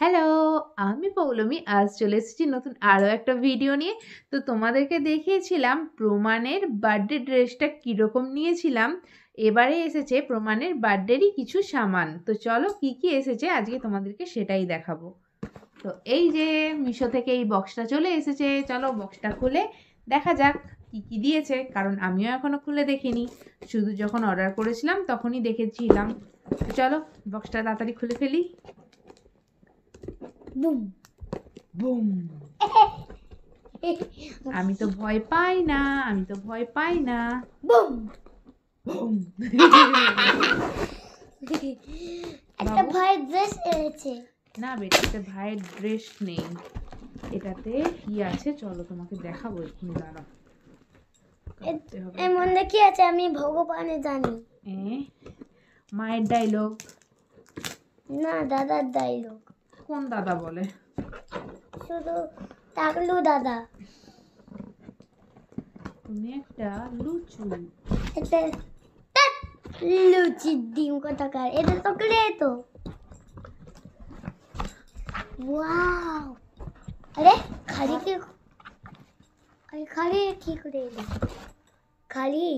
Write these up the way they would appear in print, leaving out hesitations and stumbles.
Hello, আমি পৌলমী। আজ চলে এসেছি নতুন আরও একটা ভিডিও নিয়ে। তো তোমাদেরকে দেখিয়েছিলাম প্রমাণের বার্থডে ড্রেসটা কীরকম নিয়েছিলাম। এবারে এসেছে প্রমাণের বার্থডেরই কিছু সামান। তো চলো কি কি এসেছে আজকে তোমাদেরকে সেটাই দেখাবো। তো এই যে মিশো থেকে এই বক্সটা চলে এসেছে। চলো বক্সটা খুলে দেখা যাক কি কি দিয়েছে, কারণ আমিও এখনো খুলে দেখিনি, শুধু যখন অর্ডার করেছিলাম তখনই দেখেছিলাম। তো চলো বক্সটা তাড়াতাড়ি খুলে ফেলি। Boom boom. আমি তো ভয় পাই না, আমি তো ভয় পাই না। Boom boom. একটা ভাইয়ের ড্রেস এনেছে। না বেটা, এটা ভাইয়ের ড্রেস নেই, এটাতে কি আছে চলো তোমাকে দেখাবো, এক্ষুনি দাঁড়াও। এর মধ্যে কি আছে আমি ভগবানে জানি। মায়ের ডায়লগ না, দাদার ডায়লগ। কোন দাদা বলে? শুধু টাকলু দাদা। তুমি একটা লুচু। এটা লুচি ডিম কোথাকার, এটা তো চকলেট। ওয়াও, আরে খালি কি, আরে খালি কি করে এলো? খালি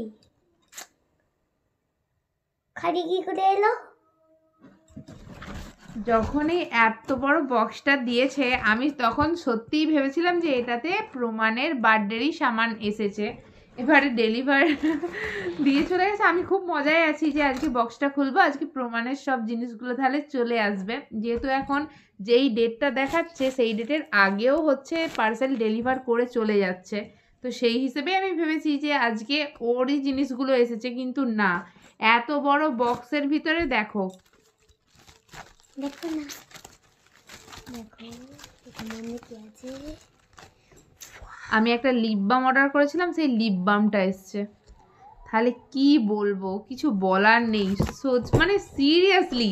খালি কি করে এলো? যখনই এত বড় বক্সটা দিয়েছে আমি তখন সত্যিই ভেবেছিলাম যে এটাতে প্রমাণের বার্থডেরই সামান এসেছে। এবারে ডেলিভার দিয়ে চলে গেছে। আমি খুব মজায় আছি যে আজকে বক্সটা খুলবো, আজকে প্রমাণের সব জিনিসগুলো তাহলে চলে আসবে। যেহেতু এখন যেই ডেটটা দেখাচ্ছে সেই ডেটের আগেও হচ্ছে পার্সেল ডেলিভার করে চলে যাচ্ছে, তো সেই হিসেবে আমি ভেবেছি যে আজকে ওরই জিনিসগুলো এসেছে, কিন্তু না, এত বড় বক্সের ভিতরে দেখো দেখো না, দেখো এখানে কি আছে। আমি একটা লিপ বাম অর্ডার করেছিলাম, সেই লিপ বামটা এসছে। তাহলে কি বলবো, কিছু বলার নেই। মানে সিরিয়াসলি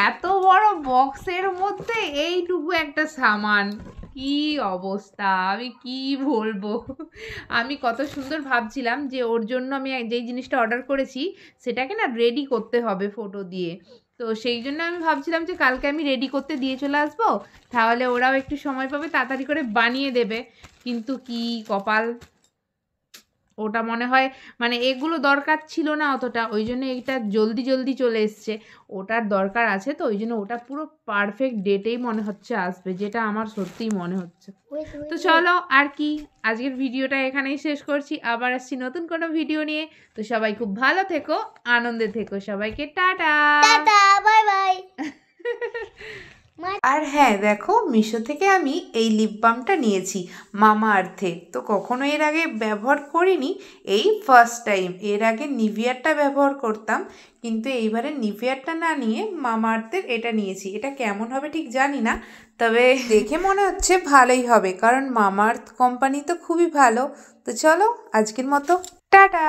এত বড় বক্সের মধ্যে এইটুকু একটা সামান, কি অবস্থা, আমি কি বলবো। আমি কত সুন্দর ভাবছিলাম যে ওর জন্য আমি যেই জিনিসটা অর্ডার করেছি সেটাকে না রেডি করতে হবে ফটো দিয়ে। তো সেই জন্য আমি ভাবছিলাম যে কালকে আমি রেডি করতে দিয়ে চলে আসবো, তাহলে ওরাও একটু সময় পাবে, তাড়াতাড়ি করে বানিয়ে দেবে। কিন্তু কি কপাল, ওটা মনে হয় মানে এগুলো দরকার ছিল না অতটা, ওই জন্য এটা জলদি জলদি চলে এসছে। ওটার দরকার আছে, তো ওই জন্য ওটা পুরো পারফেক্ট ডেটেই মনে হচ্ছে আসবে, যেটা আমার সত্যিই মনে হচ্ছে। তো চলো আর কি, আজকের ভিডিওটা এখানেই শেষ করছি, আবার আসছি নতুন কোনো ভিডিও নিয়ে। তো সবাই খুব ভালো থেকো, আনন্দে থেকো, সবাইকে টাটা টাটা, বাই বাই। আর হ্যাঁ দেখো, মিশো থেকে আমি এই লিপ বামটা নিয়েছি মামা আর্থের। তো কখনো এর আগে ব্যবহার করিনি, এই ফার্স্ট টাইম। এর আগে নিভিয়ারটা ব্যবহার করতাম, কিন্তু এইবারে নিভিয়ারটা না নিয়ে মামা আর্থের এটা নিয়েছি। এটা কেমন হবে ঠিক জানি না, তবে দেখে মনে হচ্ছে ভালোই হবে, কারণ মামা আর্থ কোম্পানি তো খুবই ভালো। তো চলো আজকের মতো টাটা।